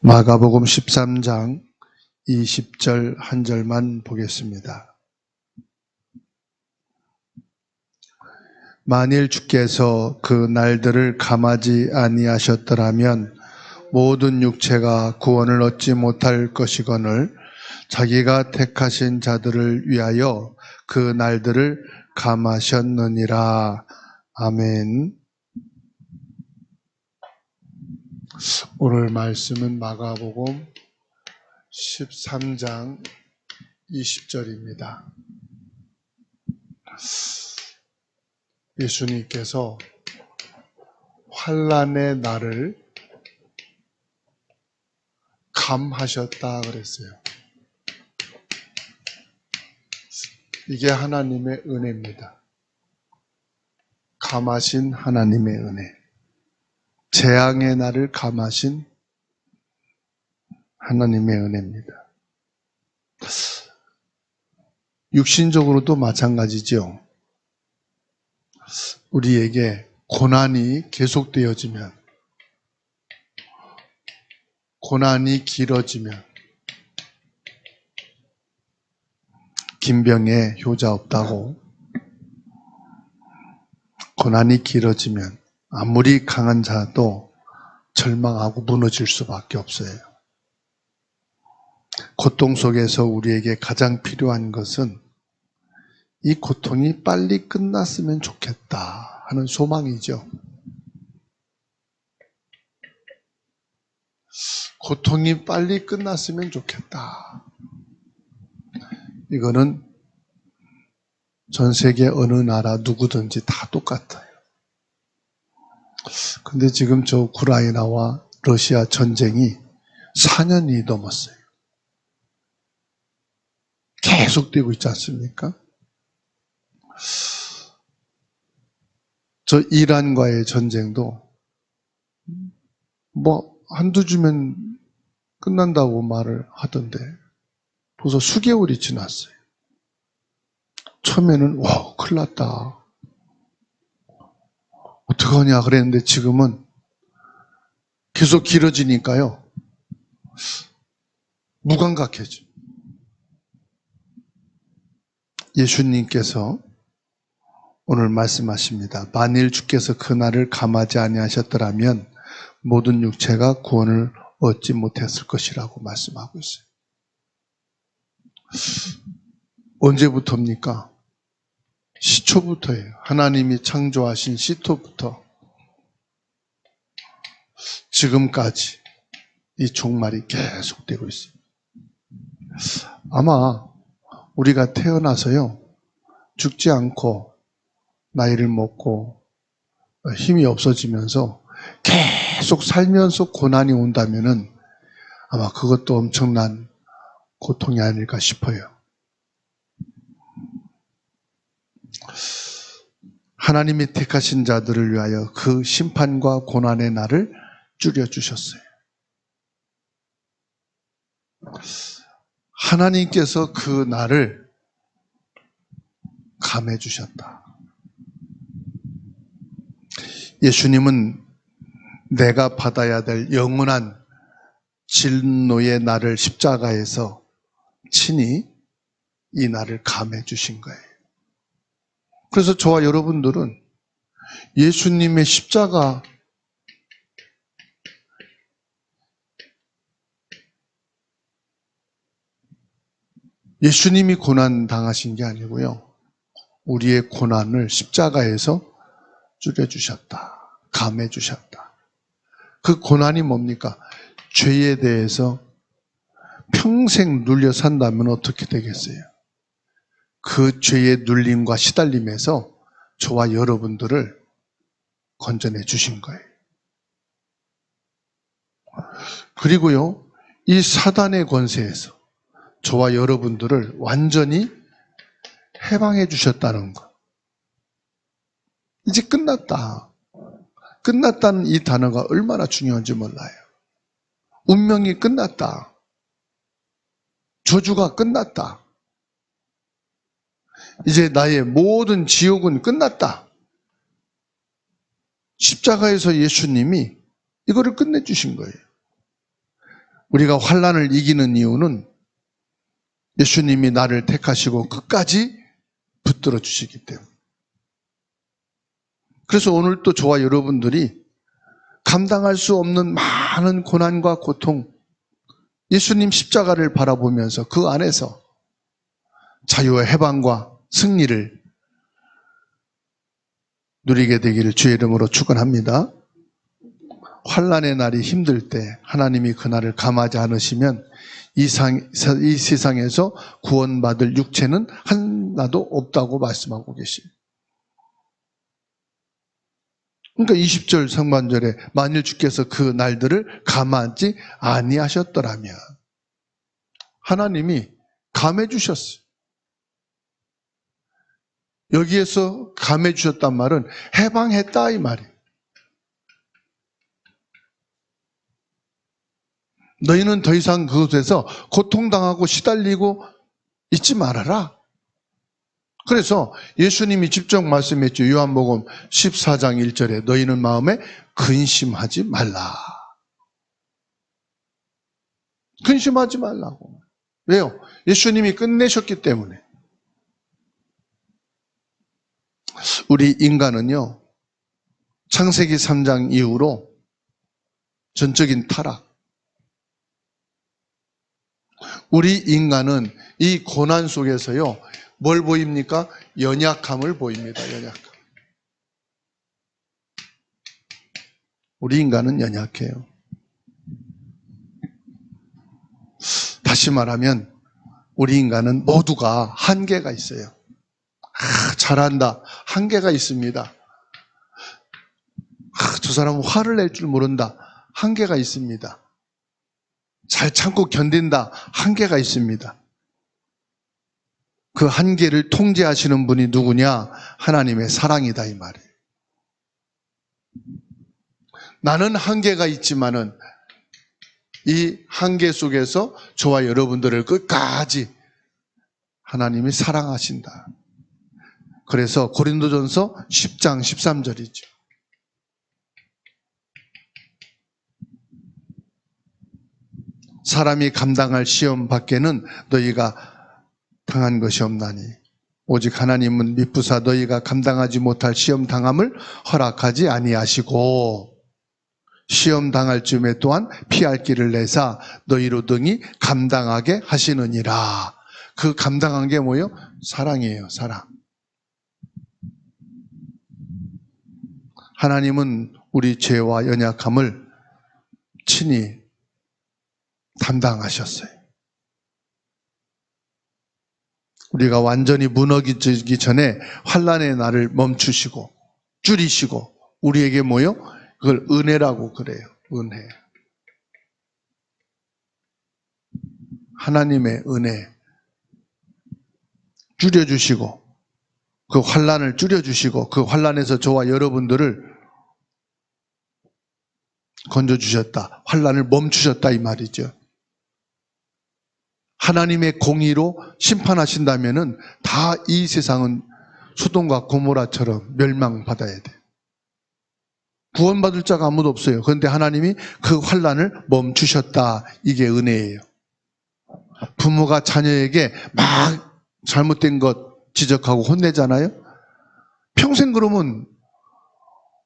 마가복음 13장 20절 한 절만 보겠습니다. 만일 주께서 그 날들을 감하지 아니하셨더라면 모든 육체가 구원을 얻지 못할 것이거늘 자기가 택하신 자들을 위하여 그 날들을 감하셨느니라. 아멘. 오늘 말씀은 마가복음 13장 20절입니다. 예수님께서 환난의 날을 감하셨다 그랬어요. 이게 하나님의 은혜입니다. 감하신 하나님의 은혜. 재앙의 날을 감하신 하나님의 은혜입니다. 육신적으로도 마찬가지죠. 우리에게 고난이 계속되어지면, 고난이 길어지면, 긴 병에 효자 없다고, 고난이 길어지면 아무리 강한 자도 절망하고 무너질 수밖에 없어요. 고통 속에서 우리에게 가장 필요한 것은 이 고통이 빨리 끝났으면 좋겠다 하는 소망이죠. 고통이 빨리 끝났으면 좋겠다. 이거는 전 세계 어느 나라 누구든지 다 똑같아요. 근데 지금 저 우크라이나와 러시아 전쟁이 4년이 넘었어요. 계속되고 있지 않습니까? 저 이란과의 전쟁도 한두 주면 끝난다고 말을 하던데 벌써 수개월이 지났어요. 처음에는 큰일 났다. 어떡하냐 그랬는데 지금은 계속 길어지니까요. 무감각해져. 예수님께서 오늘 말씀하십니다. 만일 주께서 그 날을 감하지 아니하셨더라면 모든 육체가 구원을 얻지 못했을 것이라고 말씀하고 있어요. 언제부터입니까? 시초부터예요. 하나님이 창조하신 시초부터 지금까지 이 종말이 계속되고 있습니다. 아마 우리가 태어나서요, 죽지 않고 나이를 먹고 힘이 없어지면서 계속 살면서 고난이 온다면은 아마 그것도 엄청난 고통이 아닐까 싶어요. 하나님이 택하신 자들을 위하여 그 심판과 고난의 날을 줄여주셨어요. 하나님께서 그 날을 감해주셨다. 예수님은 내가 받아야 될 영원한 진노의 날을 십자가에서 친히 이 날을 감해주신 거예요. 그래서 저와 여러분들은 예수님의 십자가, 예수님이 고난 당하신 게 아니고요, 우리의 고난을 십자가에서 줄여주셨다. 감해주셨다. 그 고난이 뭡니까? 죄에 대해서 평생 눌려 산다면 어떻게 되겠어요? 그 죄의 눌림과 시달림에서 저와 여러분들을 건져내 주신 거예요. 그리고요, 이 사단의 권세에서 저와 여러분들을 완전히 해방해 주셨다는 것. 이제 끝났다. 끝났다는 이 단어가 얼마나 중요한지 몰라요. 운명이 끝났다. 저주가 끝났다. 이제 나의 모든 지옥은 끝났다. 십자가에서 예수님이 이거를 끝내주신 거예요. 우리가 환난을 이기는 이유는 예수님이 나를 택하시고 끝까지 붙들어 주시기 때문에. 그래서 오늘 또 저와 여러분들이 감당할 수 없는 많은 고난과 고통, 예수님 십자가를 바라보면서 그 안에서 자유와 해방과 승리를 누리게 되기를 주의 이름으로 축원합니다. 환난의 날이 힘들 때 하나님이 그날을 감하지 않으시면 이 세상에서 구원받을 육체는 하나도 없다고 말씀하고 계십니다. 그러니까 20절 상반절에 만일 주께서 그 날들을 감하지 아니하셨더라면, 하나님이 감해 주셨어요. 여기에서 감해 주셨단 말은 해방했다 이 말이에요. 너희는 더 이상 그곳에서 고통당하고 시달리고 있지 말아라. 그래서 예수님이 직접 말씀했죠. 요한복음 14장 1절에 너희는 마음에 근심하지 말라. 근심하지 말라고. 왜요? 예수님이 끝내셨기 때문에. 우리 인간은요, 창세기 3장 이후로 전적인 타락. 우리 인간은 이 고난 속에서요, 뭘 보입니까? 연약함을 보입니다. 연약함. 우리 인간은 연약해요. 다시 말하면 우리 인간은 모두가 한계가 있어요. 잘한다. 한계가 있습니다. 저 사람은 화를 낼 줄 모른다. 한계가 있습니다. 잘 참고 견딘다. 한계가 있습니다. 그 한계를 통제하시는 분이 누구냐? 하나님의 사랑이다 이 말이에요. 나는 한계가 있지만은 이 한계 속에서 저와 여러분들을 끝까지 하나님이 사랑하신다. 그래서 고린도전서 10장 13절이죠. 사람이 감당할 시험 밖에는 너희가 당한 것이 없나니 오직 하나님은 미쁘사 너희가 감당하지 못할 시험 당함을 허락하지 아니하시고 시험 당할 쯤에 또한 피할 길을 내사 너희로 등이 감당하게 하시느니라. 그 감당한 게 뭐예요? 사랑이에요. 사랑. 하나님은 우리 죄와 연약함을 친히 담당하셨어요. 우리가 완전히 무너지기 전에 환난의 날을 멈추시고 줄이시고 우리에게 뭐요? 그걸 은혜라고 그래요. 은혜. 하나님의 은혜. 줄여주시고 그 환난을 줄여주시고 그 환난에서 저와 여러분들을 건져주셨다. 환난을 멈추셨다 이 말이죠. 하나님의 공의로 심판하신다면은 다 이 세상은 소돔과 고모라처럼 멸망받아야 돼. 구원받을 자가 아무도 없어요. 그런데 하나님이 그 환난을 멈추셨다. 이게 은혜예요. 부모가 자녀에게 막 잘못된 것 지적하고 혼내잖아요. 평생 그러면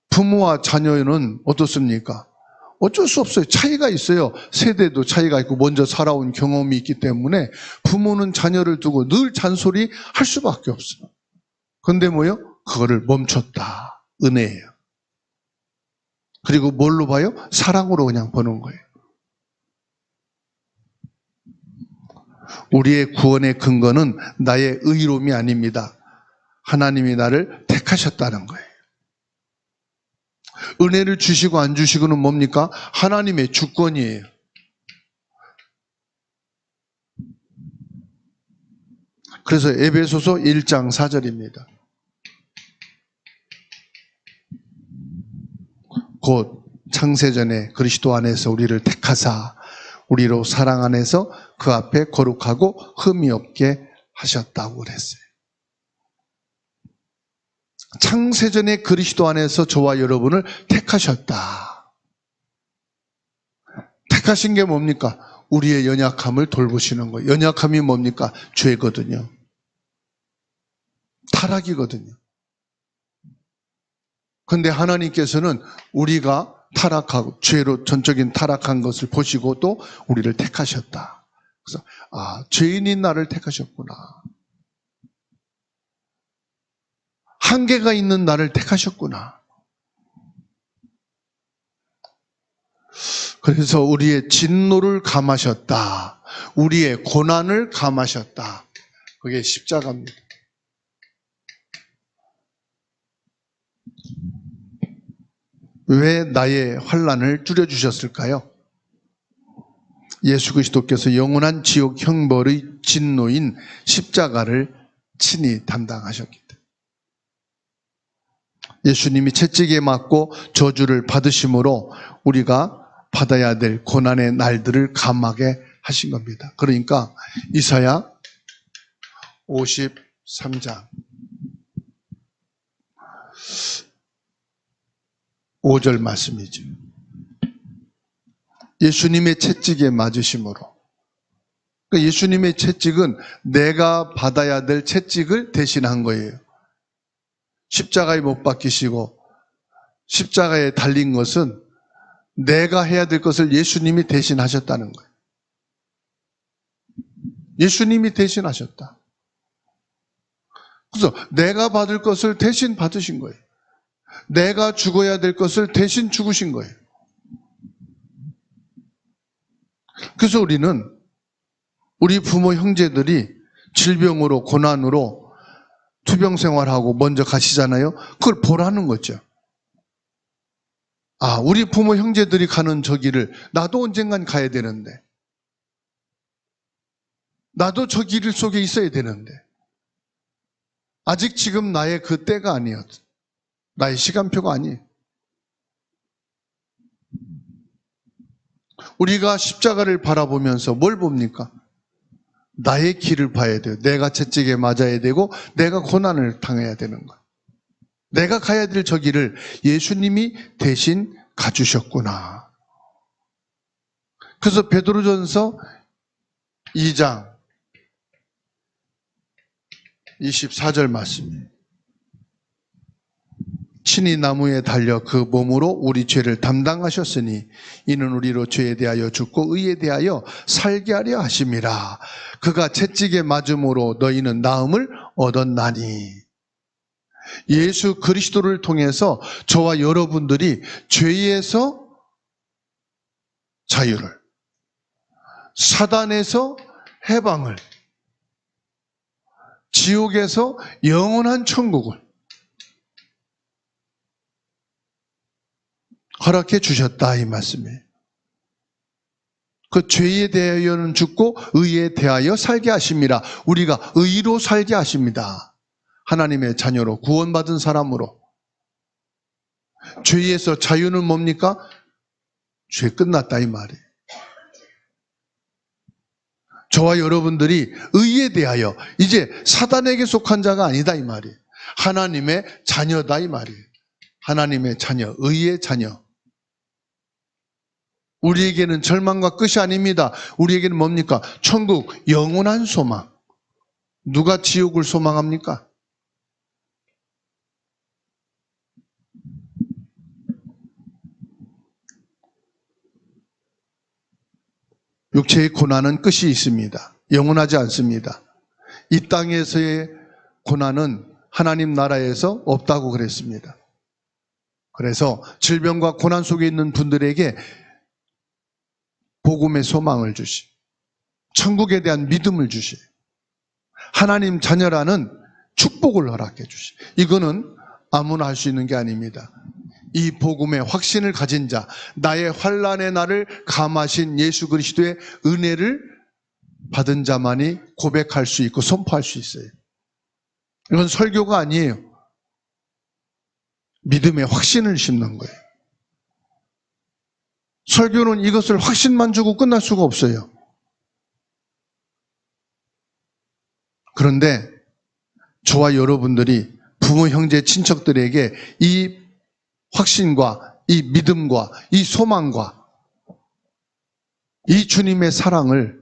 부모와 자녀는 어떻습니까? 어쩔 수 없어요. 차이가 있어요. 세대도 차이가 있고 먼저 살아온 경험이 있기 때문에 부모는 자녀를 두고 늘 잔소리 할 수밖에 없어요. 그런데 뭐요? 그거를 멈췄다. 은혜예요. 그리고 뭘로 봐요? 사랑으로 그냥 보는 거예요. 우리의 구원의 근거는 나의 의로움이 아닙니다. 하나님이 나를 택하셨다는 거예요. 은혜를 주시고 안 주시고는 뭡니까? 하나님의 주권이에요. 그래서 에베소서 1장 4절입니다. 곧 창세전에 그리스도 안에서 우리를 택하사 우리로 사랑 안에서 그 앞에 거룩하고 흠이 없게 하셨다고 그랬어요. 창세전에 그리스도 안에서 저와 여러분을 택하셨다. 택하신 게 뭡니까? 우리의 연약함을 돌보시는 거예요. 연약함이 뭡니까? 죄거든요. 타락이거든요. 그런데 하나님께서는 우리가 타락하고 죄로 전적인 타락한 것을 보시고 또 우리를 택하셨다. 그래서 죄인인 나를 택하셨구나. 한계가 있는 나를 택하셨구나. 그래서 우리의 진노를 감하셨다. 우리의 고난을 감하셨다. 그게 십자가입니다. 왜 나의 환난을 줄여주셨을까요? 예수 그리스도께서 영원한 지옥 형벌의 진노인 십자가를 친히 담당하셨기 때문에. 예수님이 채찍에 맞고 저주를 받으심으로 우리가 받아야 될 고난의 날들을 감하게 하신 겁니다. 그러니까 이사야 53장 5절 말씀이죠. 예수님의 채찍에 맞으심으로. 그러니까 예수님의 채찍은 내가 받아야 될 채찍을 대신한 거예요. 십자가에 못 박히시고 십자가에 달린 것은 내가 해야 될 것을 예수님이 대신하셨다는 거예요. 예수님이 대신하셨다. 그래서 내가 받을 것을 대신 받으신 거예요. 내가 죽어야 될 것을 대신 죽으신 거예요. 그래서 우리는 우리 부모 형제들이 질병으로 고난으로 투병 생활하고 먼저 가시잖아요. 그걸 보라는 거죠. 우리 부모 형제들이 가는 저 길을 나도 언젠간 가야 되는데, 나도 저 길 속에 있어야 되는데, 아직 지금 나의 그 때가 아니었어. 나의 시간표가 아니에요. 우리가 십자가를 바라보면서 뭘 봅니까? 나의 길을 봐야 돼요. 내가 채찍에 맞아야 되고 내가 고난을 당해야 되는 거예요. 내가 가야 될 저 길을 예수님이 대신 가주셨구나. 그래서 베드로전서 2장 24절 말씀이에요. 친히 나무에 달려 그 몸으로 우리 죄를 담당하셨으니 이는 우리로 죄에 대하여 죽고 의에 대하여 살게 하려 하심이라. 그가 채찍에 맞음으로 너희는 나음을 얻었나니. 예수 그리스도를 통해서 저와 여러분들이 죄에서 자유를, 사단에서 해방을, 지옥에서 영원한 천국을 허락해 주셨다, 이 말씀이에요. 그 죄에 대하여는 죽고 의에 대하여 살게 하심이라. 우리가 의로 살게 하십니다. 하나님의 자녀로 구원받은 사람으로. 죄에서 자유는 뭡니까? 죄 끝났다, 이 말이에요. 저와 여러분들이 의에 대하여 이제 사단에게 속한 자가 아니다, 이 말이에요. 하나님의 자녀다, 이 말이에요. 하나님의 자녀, 의의 자녀. 우리에게는 절망과 끝이 아닙니다. 우리에게는 뭡니까? 천국, 영원한 소망. 누가 지옥을 소망합니까? 육체의 고난은 끝이 있습니다. 영원하지 않습니다. 이 땅에서의 고난은 하나님 나라에서 없다고 그랬습니다. 그래서 질병과 고난 속에 있는 분들에게 복음의 소망을 주시, 천국에 대한 믿음을 주시, 하나님 자녀라는 축복을 허락해 주시. 이거는 아무나 할 수 있는 게 아닙니다. 이 복음의 확신을 가진 자, 나의 환난의 날을 감하신 예수 그리스도의 은혜를 받은 자만이 고백할 수 있고 선포할 수 있어요. 이건 설교가 아니에요. 믿음의 확신을 심는 거예요. 설교는 이것을 확신만 주고 끝날 수가 없어요. 그런데 저와 여러분들이 부모, 형제, 친척들에게 이 확신과 이 믿음과 이 소망과 이 주님의 사랑을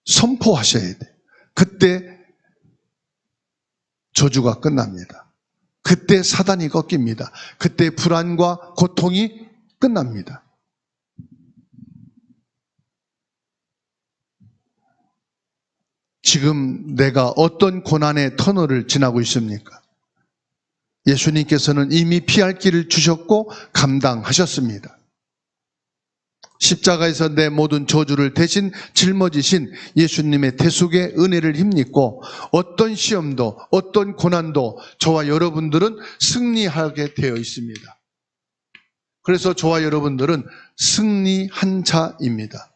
선포하셔야 돼요. 그때 저주가 끝납니다. 그때 사단이 꺾입니다. 그때 불안과 고통이 끝납니다. 지금 내가 어떤 고난의 터널을 지나고 있습니까? 예수님께서는 이미 피할 길을 주셨고 감당하셨습니다. 십자가에서 내 모든 저주를 대신 짊어지신 예수님의 대속의 은혜를 힘입고 어떤 시험도 어떤 고난도 저와 여러분들은 승리하게 되어 있습니다. 그래서 저와 여러분들은 승리한 자입니다.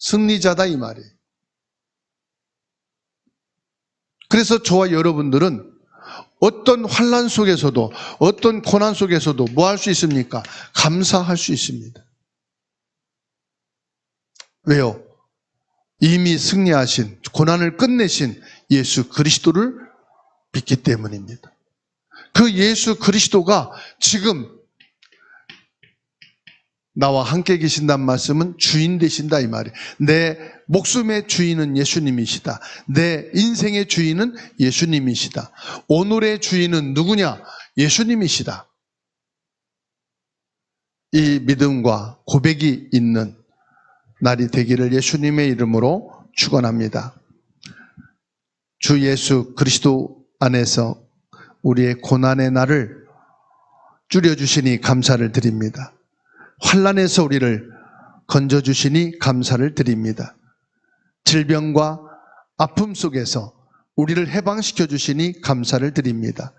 승리자다 이 말이에요. 그래서 저와 여러분들은 어떤 환난 속에서도 어떤 고난 속에서도 뭐 할 수 있습니까? 감사할 수 있습니다. 왜요? 이미 승리하신, 고난을 끝내신 예수 그리스도를 믿기 때문입니다. 그 예수 그리스도가 지금 나와 함께 계신다는 말씀은 주인 되신다 이 말이에요. 내 목숨의 주인은 예수님이시다. 내 인생의 주인은 예수님이시다. 오늘의 주인은 누구냐? 예수님이시다. 이 믿음과 고백이 있는 날이 되기를 예수님의 이름으로 축원합니다. 주 예수 그리스도 안에서 우리의 고난의 날을 줄여주시니 감사를 드립니다. 환난에서 우리를 건져주시니 감사를 드립니다. 질병과 아픔 속에서 우리를 해방시켜 주시니 감사를 드립니다.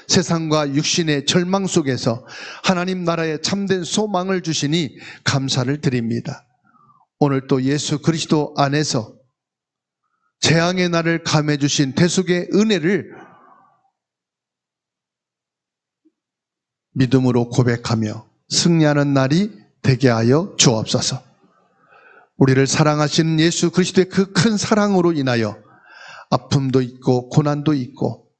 세상과 육신의 절망 속에서 하나님 나라의 참된 소망을 주시니 감사를 드립니다. 오늘 또 예수 그리스도 안에서 재앙의 날을 감해 주신 대속의 은혜를 믿음으로 고백하며 승리하는 날이 되게 하여 주옵소서. 우리를 사랑하시는 예수 그리스도의 그 큰 사랑으로 인하여 아픔도 있고 고난도 있고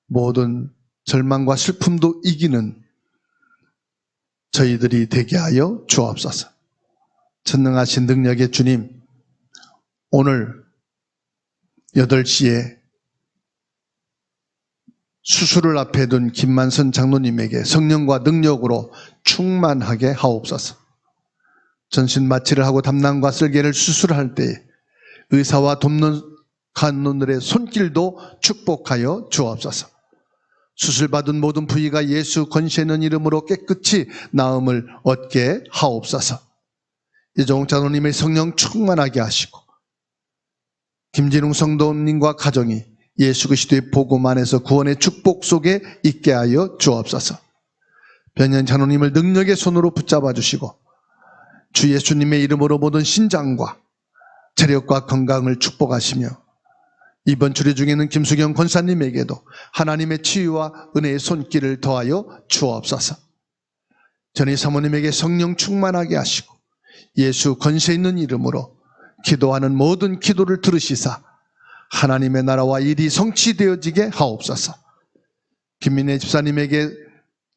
모든 절망과 슬픔도 이기는 저희들이 되게 하여 주옵소서. 전능하신 능력의 주님, 오늘 8시에 수술을 앞에 둔 김만선 장로님에게 성령과 능력으로 충만하게 하옵소서. 전신 마취를 하고 담낭과 쓸개를 수술할 때 의사와 돕는 간호들의 손길도 축복하여 주옵소서. 수술받은 모든 부위가 예수 권세 있는 이름으로 깨끗이 나음을 얻게 하옵소서. 이종욱 장로님의 성령 충만하게 하시고 김진웅 성도님과 가정이 예수 그리스도의 복음 안에서 구원의 축복 속에 있게 하여 주옵소서. 변현 장로님을 능력의 손으로 붙잡아 주시고 주 예수님의 이름으로 모든 신장과 체력과 건강을 축복하시며 이번 주례 중에는 김수경 권사님에게도 하나님의 치유와 은혜의 손길을 더하여 주옵소서. 전희 사모님에게 성령 충만하게 하시고 예수 권세 있는 이름으로 기도하는 모든 기도를 들으시사 하나님의 나라와 일이 성취되어지게 하옵소서. 김민혜 집사님에게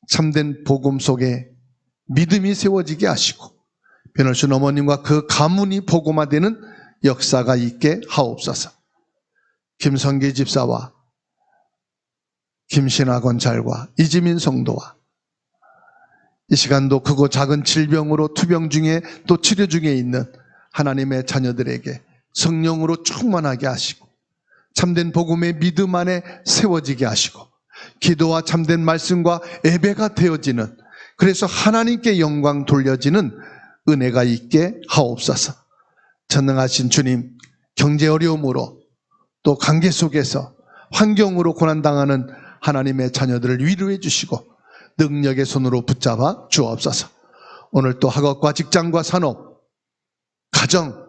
참된 복음 속에 믿음이 세워지게 하시고 변월순 어머님과 그 가문이 복음화되는 역사가 있게 하옵소서. 김성기 집사와 김신아 권찰과 이지민 성도와 이 시간도 크고 작은 질병으로 투병 중에 또 치료 중에 있는 하나님의 자녀들에게 성령으로 충만하게 하시고 참된 복음의 믿음 안에 세워지게 하시고 기도와 참된 말씀과 예배가 되어지는, 그래서 하나님께 영광 돌려지는 은혜가 있게 하옵소서. 전능하신 주님, 경제 어려움으로 또 관계 속에서 환경으로 고난당하는 하나님의 자녀들을 위로해 주시고 능력의 손으로 붙잡아 주옵소서. 오늘 또 학업과 직장과 산업, 가정,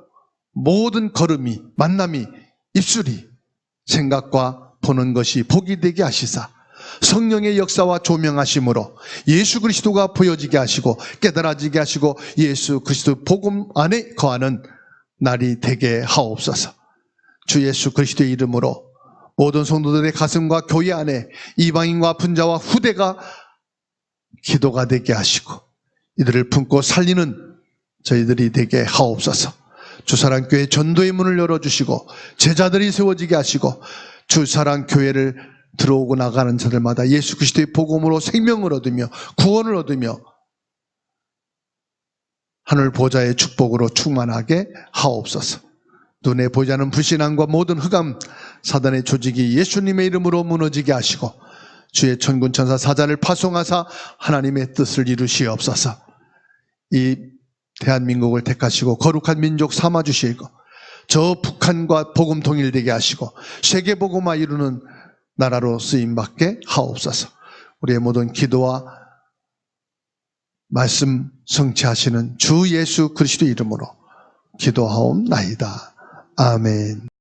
모든 걸음이, 만남이, 입술이 생각과 보는 것이 복이 되게 하시사 성령의 역사와 조명하심으로 예수 그리스도가 보여지게 하시고 깨달아지게 하시고 예수 그리스도 복음 안에 거하는 날이 되게 하옵소서. 주 예수 그리스도의 이름으로 모든 성도들의 가슴과 교회 안에 이방인과 분자와 후대가 기도가 되게 하시고 이들을 품고 살리는 저희들이 되게 하옵소서. 주사랑교회 전도의 문을 열어주시고 제자들이 세워지게 하시고 주사랑교회를 들어오고 나가는 자들마다 예수 그리스도의 복음으로 생명을 얻으며 구원을 얻으며 하늘 보좌의 축복으로 충만하게 하옵소서. 눈에 보이지 않는 불신앙과 모든 흑암 사단의 조직이 예수님의 이름으로 무너지게 하시고 주의 천군 천사 사자를 파송하사 하나님의 뜻을 이루시옵소서. 이 대한민국을 택하시고 거룩한 민족 삼아 주시고 저 북한과 복음 통일되게 하시고 세계 복음화 이루는 나라로 쓰임받게 하옵소서. 우리의 모든 기도와 말씀 성취하시는 주 예수 그리스도 이름으로 기도하옵나이다. 아멘.